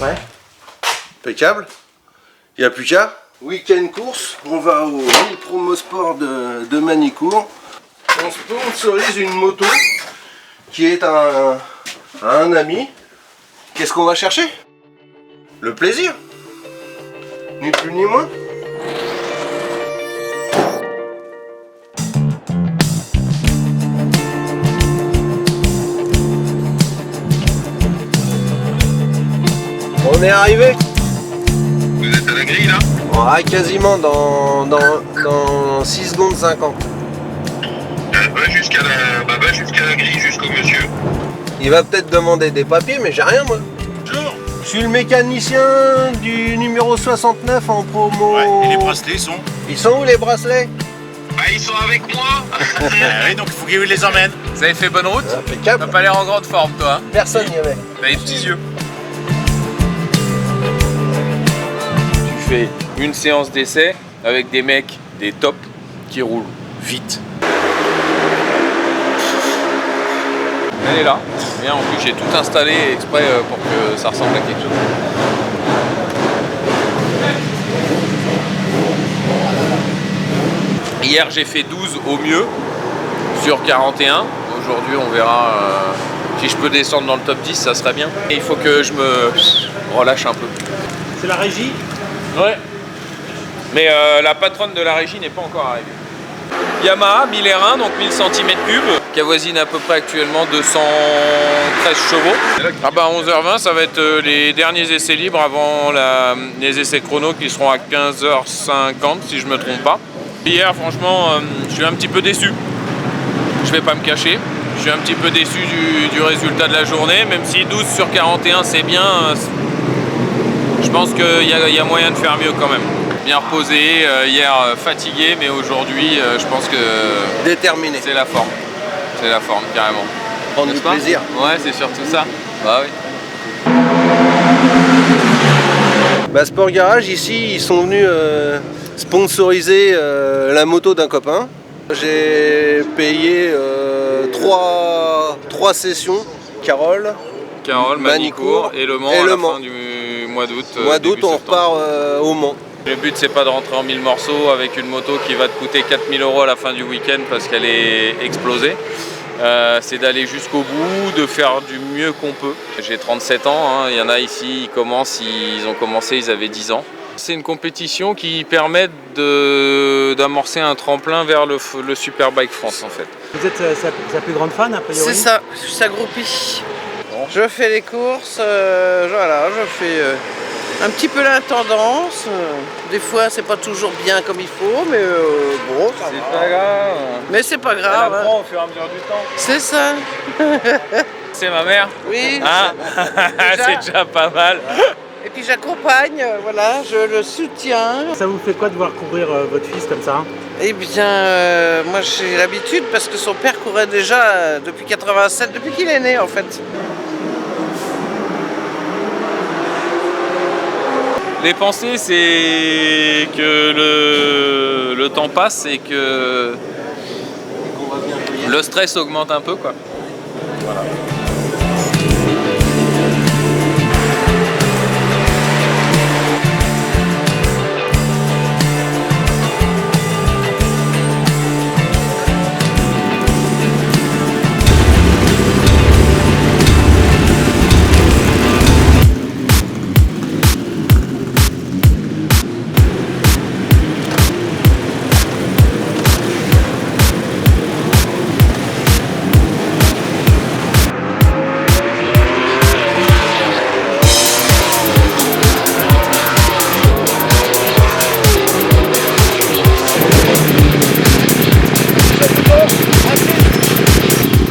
Ouais. Impeccable. Il n'y a plus qu'à. Week-end course, on va au Mille Promo Sport de Manicourt. On sponsorise une moto qui est à un ami. Qu'est-ce qu'on va chercher? Le plaisir. Ni plus ni moins. On est arrivé. Vous êtes à la grille là? Ouais, quasiment dans 6 secondes 50. Va jusqu'à la grille, jusqu'au monsieur. Il va peut-être demander des papiers, mais j'ai rien moi. Bonjour. Je suis le mécanicien du numéro 69 en promo. Ouais, et les bracelets sont? Ils sont où les bracelets? Bah ils sont avec moi. Oui, donc il faut qu'il les emmène. Vous avez fait bonne route? Impeccable. T'as pas l'air en grande forme, toi. Hein? Personne n'y avait. T'as les petits yeux. Tu fais une séance d'essai avec des mecs, des tops, qui roulent vite. Elle est là. Bien, en plus j'ai tout installé exprès pour que ça ressemble à quelque chose. Hier j'ai fait 12 au mieux sur 41. Aujourd'hui on verra si je peux descendre dans le top 10, ça serait bien. Et il faut que je me relâche un peu. C'est la régie? Ouais. Mais la patronne de la régie n'est pas encore arrivée. Yamaha 1000 R1, donc 1000 cm3, qui avoisine à peu près actuellement 213 chevaux. Ah bah 11h20, ça va être les derniers essais libres avant les essais chrono qui seront à 15h50 si je me trompe pas. Hier franchement je suis un petit peu déçu, je vais pas me cacher, je suis un petit peu déçu du résultat de la journée, même si 12 sur 41 c'est bien, je pense qu'il y a moyen de faire mieux quand même. Bien reposé, hier fatigué, mais aujourd'hui je pense que Déterminé. c'est la forme. C'est la forme carrément. Prendre du N'est-ce pas? plaisir. Ouais, c'est surtout ça. Bah oui. Bah, Sport Garage, ici, ils sont venus sponsoriser la moto d'un copain. J'ai payé 3 sessions. Carole, Manicourt et Le Mans et à Le la Mans. fin du mois d'août. Mois d'août, début on septembre. repart au Mans. Le but c'est pas de rentrer en 1000 morceaux avec une moto qui va te coûter 4000 € à la fin du week-end parce qu'elle est explosée. C'est d'aller jusqu'au bout, de faire du mieux qu'on peut. J'ai 37 ans, hein. Il y en a ici, ils ont commencé, ils avaient 10 ans. C'est une compétition qui permet d'amorcer un tremplin vers le Superbike France en fait. Vous êtes sa plus grande fan, a priori? C'est ça, je suis sa groupie. Je fais les courses, voilà, je fais un petit peu l'intendance. Des fois, c'est pas toujours bien comme il faut, mais bon, ça va. Pas grave. Mais c'est pas Elle grave. hein. apprend au fur et à mesure du temps. C'est ça. C'est ma mère. Oui. Ah, Déjà. c'est déjà pas mal. Et puis j'accompagne, voilà, je le soutiens. Ça vous fait quoi de voir courir votre fils comme ça? Eh bien, moi j'ai l'habitude parce que son père courait déjà depuis 87, depuis qu'il est né en fait. Les pensées, c'est que le temps passe et que le stress augmente un peu, quoi. Voilà.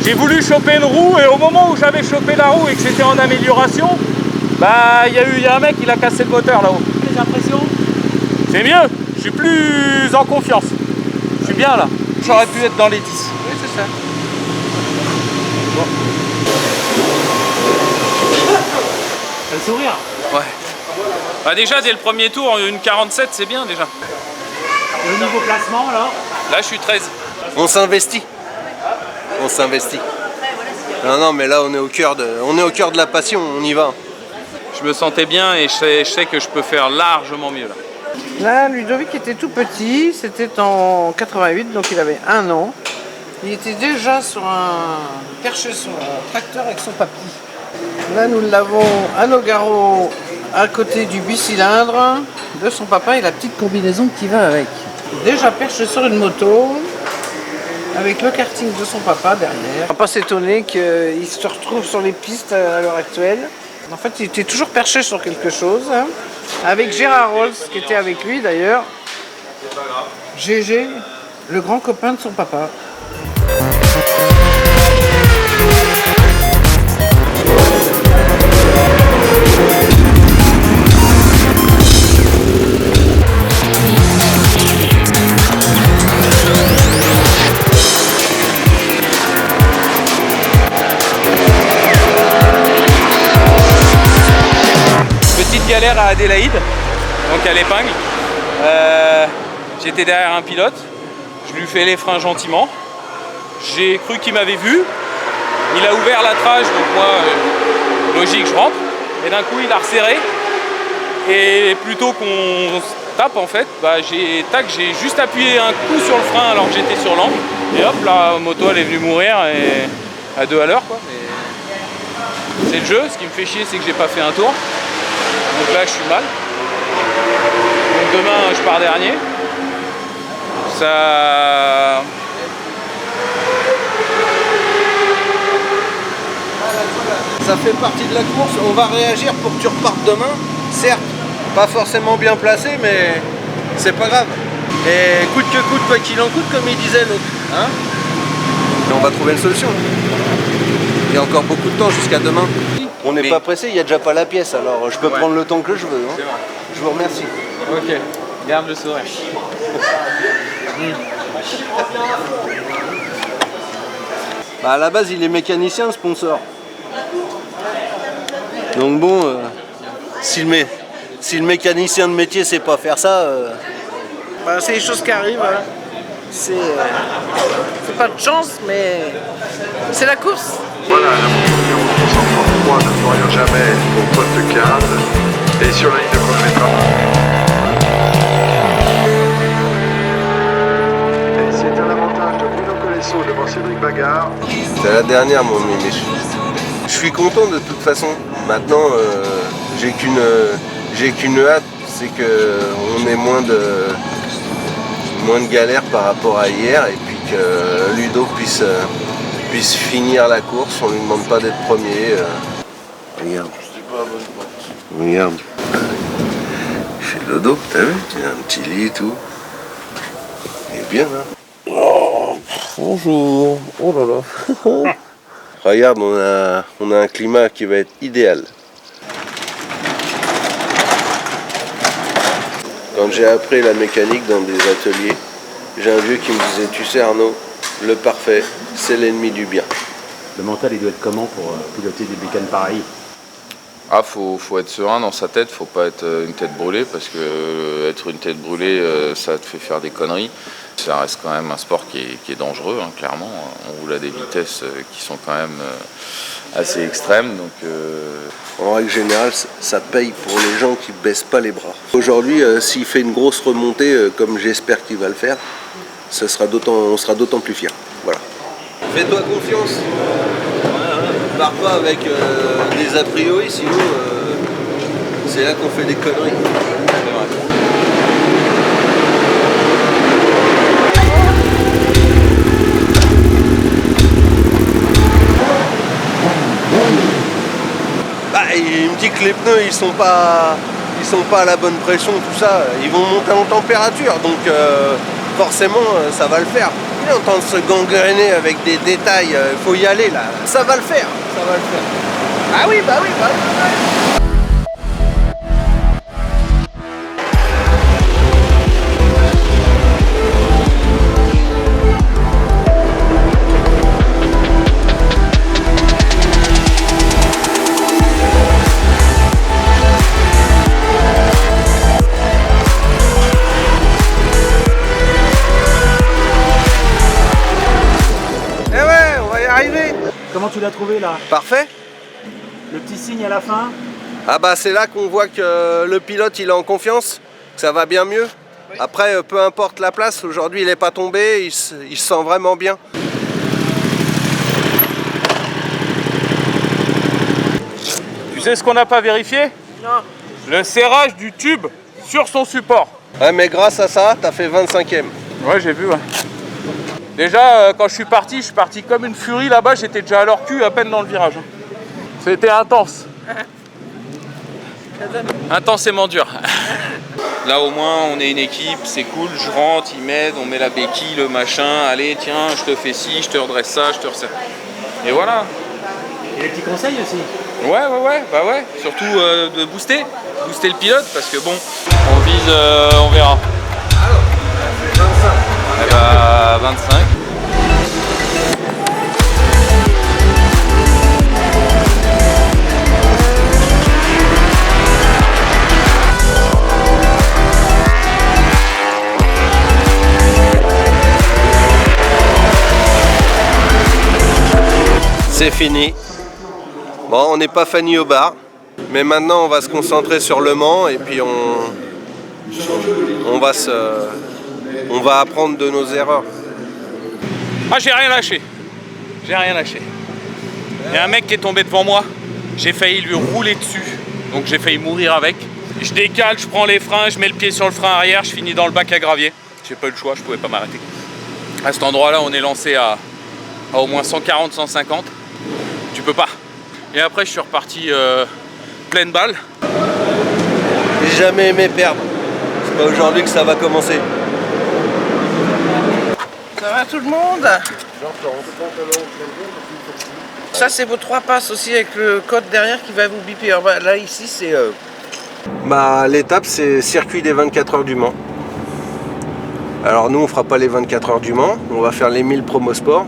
J'ai voulu choper une roue et au moment où j'avais chopé la roue et que c'était en amélioration, bah il y a un mec qui a cassé le moteur là-haut. Les impressions? C'est mieux, je suis plus en confiance. Je suis bien là. J'aurais pu être dans les 10. Oui, c'est ça. Le sourire? Ouais. Bah déjà dès le premier tour, une 47 c'est bien déjà. Et au niveau placement alors? Là je suis 13. On s'investit. On s'investit. Non, non, mais là, on est au cœur de la passion, on y va. je me sentais bien et je sais que je peux faire largement mieux là. Là, Ludovic était tout petit, c'était en 88, donc il avait 1 an. Il était déjà perché sur un tracteur avec son papy. Là, nous l'avons à Nogaro, à côté du bicylindre de son papa et la petite combinaison qui va avec. Déjà perché sur une moto, avec le karting de son papa derrière. On va pas s'étonner qu'il se retrouve sur les pistes à l'heure actuelle. En fait, il était toujours perché sur quelque chose, hein, avec Gérard Rolls, qui était avec lui d'ailleurs. GG, le grand copain de son papa. Galère à Adélaïde, donc à l'épingle. J'étais derrière un pilote, je lui fais les freins gentiment. J'ai cru qu'il m'avait vu, il a ouvert la trage, donc moi, logique, je rentre. Et d'un coup, il a resserré. Et plutôt qu'on tape, en fait, bah, j'ai juste appuyé un coup sur le frein alors que j'étais sur l'angle. Et hop, la moto, elle est venue mourir et à 2 à l'heure, quoi. Mais c'est le jeu, ce qui me fait chier, c'est que j'ai pas fait un tour. Donc là je suis mal. Donc demain je pars dernier. Ça fait partie de la course, on va réagir pour que tu repartes demain. Certes, pas forcément bien placé, mais c'est pas grave. Et coûte que coûte, quoi qu'il en coûte, comme il disait l'autre. Hein? Et on va trouver une solution. Il y a encore beaucoup de temps jusqu'à demain. On n'est pas pressé, il n'y a déjà pas la pièce, alors je peux prendre le temps que je veux. Hein. Je vous remercie. Ok, garde le sourire. Bah à la base, il est mécanicien, le sponsor. Donc bon, si le mécanicien de métier sait pas faire ça... Bah, c'est les choses qui arrivent. Hein. C'est pas de chance, mais c'est la course. Voilà, la moto numéro 333 de Florian Jamais au poste 15 et sur la ligne de chronométrage. Et c'est un avantage de Bruno Colesso devant Cédric Bagard. C'est la dernière, mon mimi. Je suis content de toute façon. Maintenant, j'ai qu'une hâte, c'est qu'on ait moins de galères par rapport à hier et puis que Ludo puisse finir la course. On lui demande pas d'être premier. Regarde. Regarde. Il fait de l'odo, t'as vu? Il a un petit lit et tout. Il est bien, hein? Oh, bonjour. Oh là là. Regarde, on a un climat qui va être idéal. Quand j'ai appris la mécanique dans des ateliers, j'ai un vieux qui me disait, tu sais Arnaud, le parfait, c'est l'ennemi du bien. Le mental, il doit être comment pour piloter des bécanes pareilles? Ah, faut être serein dans sa tête, faut pas être une tête brûlée, parce que être une tête brûlée, ça te fait faire des conneries. Ça reste quand même un sport qui est dangereux, hein, clairement. On roule à des vitesses qui sont quand même assez extrêmes. Donc, En règle générale, ça paye pour les gens qui baissent pas les bras. Aujourd'hui, s'il fait une grosse remontée, comme j'espère qu'il va le faire, on sera d'autant plus fiers. Voilà. Fais-toi confiance. Ne pars pas avec des a priori, sinon c'est là qu'on fait des conneries. Bah, il me dit que les pneus ils sont pas à la bonne pression, tout ça. Ils vont monter en température, donc forcément ça va le faire. Il est en train de se gangréner avec des détails, il faut y aller là. Ça va le faire, ça va le faire. Ah oui, bah oui, bah oui. Comment tu l'as trouvé là? Parfait. Le petit signe à la fin? Ah bah c'est là qu'on voit que le pilote il est en confiance, que ça va bien mieux. Oui. Après peu importe la place, aujourd'hui il n'est pas tombé, il se sent vraiment bien. Tu sais ce qu'on n'a pas vérifié? Non. Le serrage du tube sur son support. Ouais mais grâce à ça, t'as fait 25e. Ouais j'ai vu ouais. Déjà quand je suis parti comme une furie là-bas, j'étais déjà à leur cul à peine dans le virage. C'était intense. Intensément dur. Là au moins on est une équipe, c'est cool, je rentre, ils m'aident, on met la béquille, le machin, allez tiens, je te fais ci, je te redresse ça, je te resserre. Et voilà. Et des petits conseils aussi. Ouais, bah ouais, surtout de booster le pilote parce que bon, on vise, on verra. Eh bah 25. C'est fini. Bon, on n'est pas Fanny au bar, mais maintenant on va se concentrer sur Le Mans et puis on va apprendre de nos erreurs. Ah j'ai rien lâché. J'ai rien lâché. Il y a un mec qui est tombé devant moi. J'ai failli lui rouler dessus. Donc j'ai failli mourir avec. Je décale, je prends les freins, je mets le pied sur le frein arrière, je finis dans le bac à gravier. J'ai pas eu le choix, je pouvais pas m'arrêter. À cet endroit-là, on est lancé à au moins 140, 150. Tu peux pas. Et après, je suis reparti pleine balle. J'ai jamais aimé perdre. C'est pas aujourd'hui que ça va commencer. Ça va tout le monde? Ça c'est vos 3 passes aussi avec le code derrière qui va vous biper. Alors, bah, là ici c'est... Bah, l'étape c'est circuit des 24 heures du Mans. Alors nous on fera pas les 24 heures du Mans, on va faire les 1000 Promosport,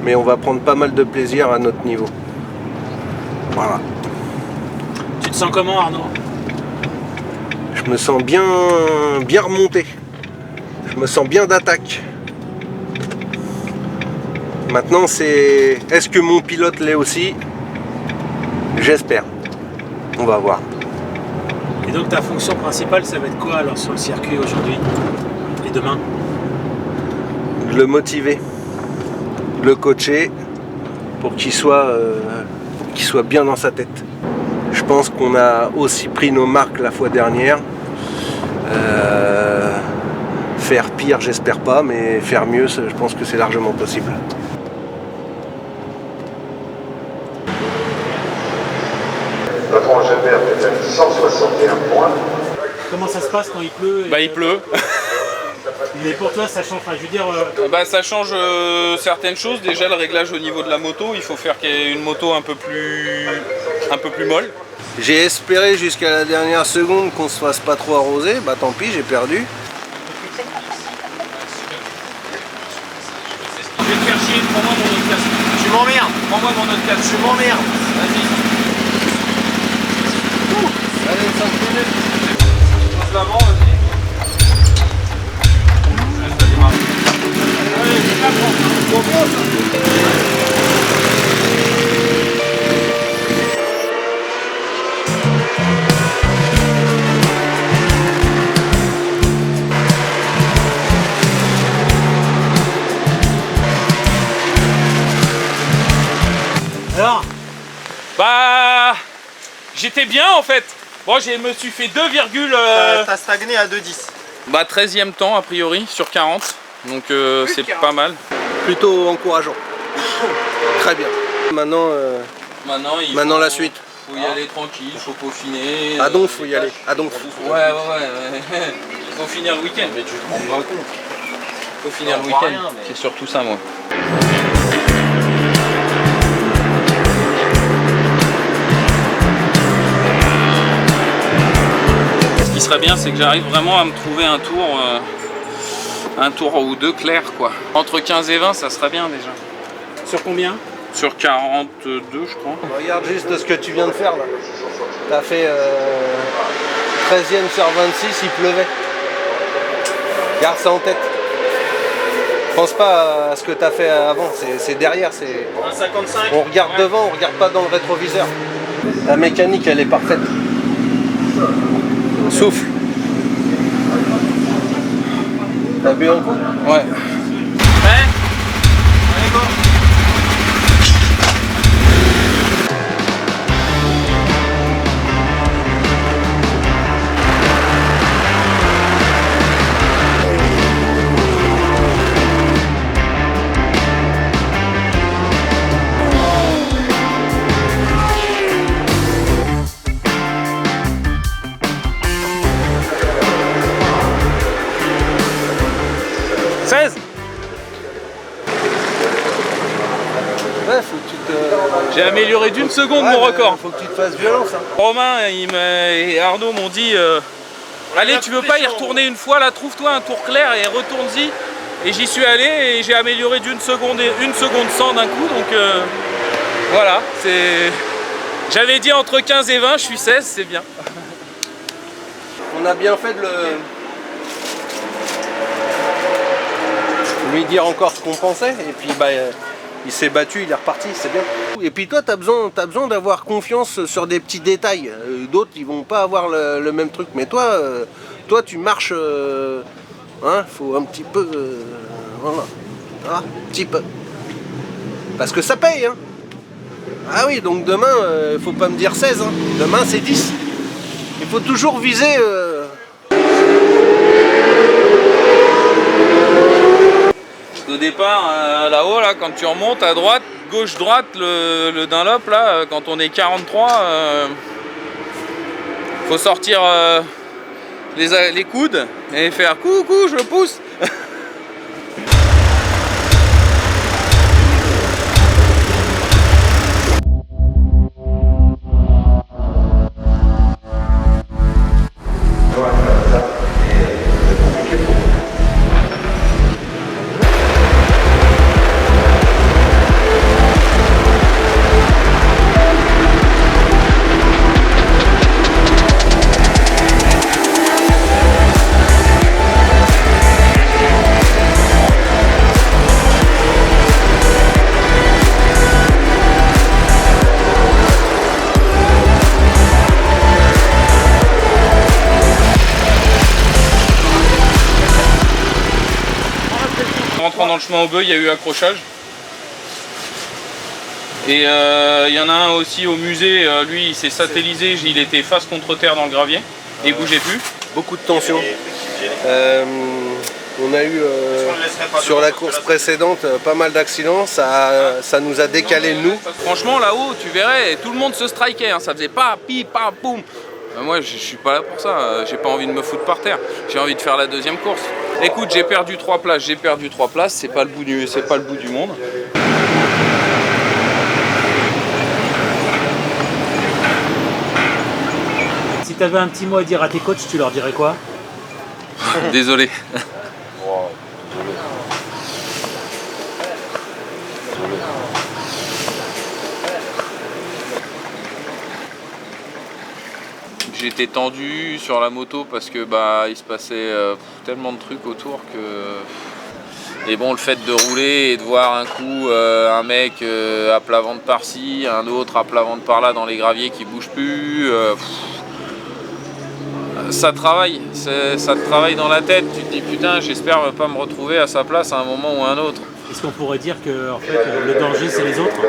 mais on va prendre pas mal de plaisir à notre niveau. Voilà. Tu te sens comment Arnaud? Je me sens bien remonté. Je me sens bien d'attaque. Maintenant c'est... Est-ce que mon pilote l'est aussi? J'espère. On va voir. Et donc ta fonction principale, ça va être quoi alors sur le circuit aujourd'hui et demain? Le motiver, le coacher pour qu'il soit bien dans sa tête. Je pense qu'on a aussi pris nos marques la fois dernière. Faire pire, j'espère pas, mais faire mieux, je pense que c'est largement possible. Notre engendré a fait 161 points. Comment ça se passe quand il pleut? Bah il pleut. Mais pour toi ça change, enfin, je veux dire... Bah ça change certaines choses. Déjà le réglage au niveau de la moto, il faut faire qu'il y ait une moto un peu plus molle. J'ai espéré jusqu'à la dernière seconde qu'on se fasse pas trop arroser, bah tant pis, j'ai perdu. Je vais te faire chier, prends-moi mon autre casque. Tu m'emmerdes. Prends-moi mon autre casque. Tu m'emmerdes. Vas-y. Allez, 5 minutes. Pose l'avant, vas-y. Je laisse la démarrer. Ouais, c'est pas bon. Alors Bah... J'étais bien en fait. Bon, je me suis fait 2, t'as stagné à 2,10. bah 13e temps a priori sur 40. Donc c'est pas mal. Plutôt encourageant. Très bien. Maintenant, Maintenant la suite. Faut y aller tranquille, faut peaufiner. À Donf, faut y aller. À Donf. Ouais. Faut finir le week-end. Mais tu te rends pas compte. Faut finir le week-end. C'est surtout ça moi. Ce qui serait bien, c'est que j'arrive vraiment à me trouver un tour ou deux clair quoi. Entre 15 et 20, ça serait bien déjà. Sur combien? Sur 42, je crois. Regarde juste ce que tu viens de faire là. T'as fait 13e sur 26, il pleuvait. Garde ça en tête. Pense pas à ce que t'as fait avant, c'est derrière. Un 55. On regarde devant, on regarde pas dans le rétroviseur. La mécanique, elle est parfaite. Souffle. T'as bu un coup? Ouais. Allez, go. Ouais, faut que tu te... J'ai amélioré d'une seconde mon record. Faut que tu te fasses violence. Hein. Romain et Arnaud m'ont dit allez, tu veux pas y retourner une fois là, trouve-toi un tour clair et retourne-y. Et j'y suis allé et j'ai amélioré d'une seconde et 1 seconde 100 d'un coup. Donc voilà, c'est. J'avais dit entre 15 et 20, je suis 16, c'est bien. On a bien fait de lui dire encore ce qu'on pensait. Et puis bah, il s'est battu, il est reparti, c'est bien. Et puis toi, t'as besoin d'avoir confiance sur des petits détails. D'autres, ils vont pas avoir le même truc. Mais toi, tu marches. Hein, faut un petit peu. Voilà. Ah, un petit peu. Parce que ça paye, hein. Ah oui, donc demain, faut pas me dire 16, hein. Demain c'est 10. Il faut toujours viser. Au départ, là-haut, là, quand tu remontes à droite, gauche-droite, le Dunlop, là, quand on est 43, faut sortir les coudes et faire coucou, je pousse. Dans le chemin au bœuf, il y a eu accrochage. Et il y en a un aussi au musée, lui il s'est satellisé, il était face contre terre dans le gravier et il bougeait plus. Beaucoup de tension. On a eu sur la course précédente pas mal d'accidents, ça nous a décalé nous. Franchement là-haut tu verrais, tout le monde se strikait, hein, ça faisait pas pi pa poum. Moi je suis pas là pour ça, j'ai pas envie de me foutre par terre, j'ai envie de faire la deuxième course. Écoute, j'ai perdu 3 places, c'est pas le bout du monde. Si tu avais un petit mot à dire à tes coachs, tu leur dirais quoi? Désolé. J'étais tendu sur la moto parce que bah il se passait tellement de trucs autour que. Et bon, le fait de rouler et de voir un coup un mec à plat ventre par-ci, un autre à plat ventre par-là dans les graviers qui bougent plus, ça travaille, ça te travaille dans la tête. Tu te dis putain, j'espère ne pas me retrouver à sa place à un moment ou à un autre. Est-ce qu'on pourrait dire que en fait, le danger c'est les autres?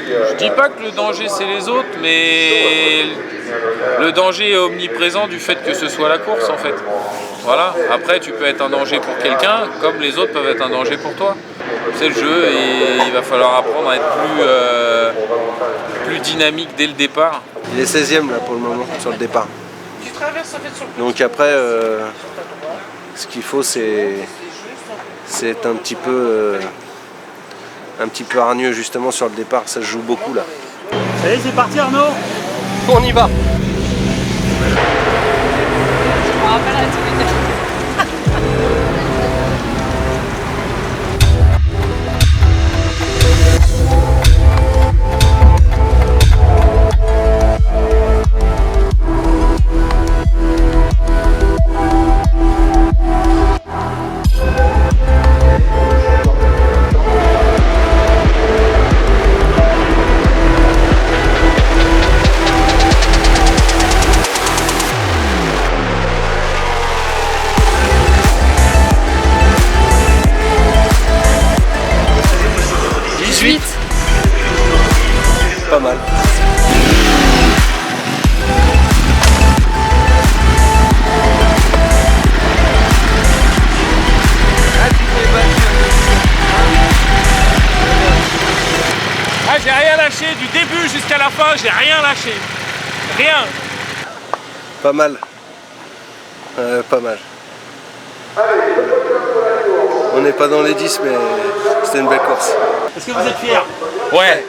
Je dis pas que le danger c'est les autres, mais le danger est omniprésent du fait que ce soit la course en fait. Voilà, après tu peux être un danger pour quelqu'un comme les autres peuvent être un danger pour toi. C'est le jeu et il va falloir apprendre à être plus dynamique dès le départ. Il est 16e là pour le moment sur le départ. Tu traverses, ça fait sur le Donc après, ce qu'il faut c'est être un petit peu hargneux justement sur le départ, ça se joue beaucoup là. Allez, c'est parti Arnaud. On y va. Je me rappelle à tous les j'ai rien lâché. Rien. Pas mal. Pas mal. On n'est pas dans les 10, mais c'était une belle course. Est-ce que vous êtes fiers? Ouais.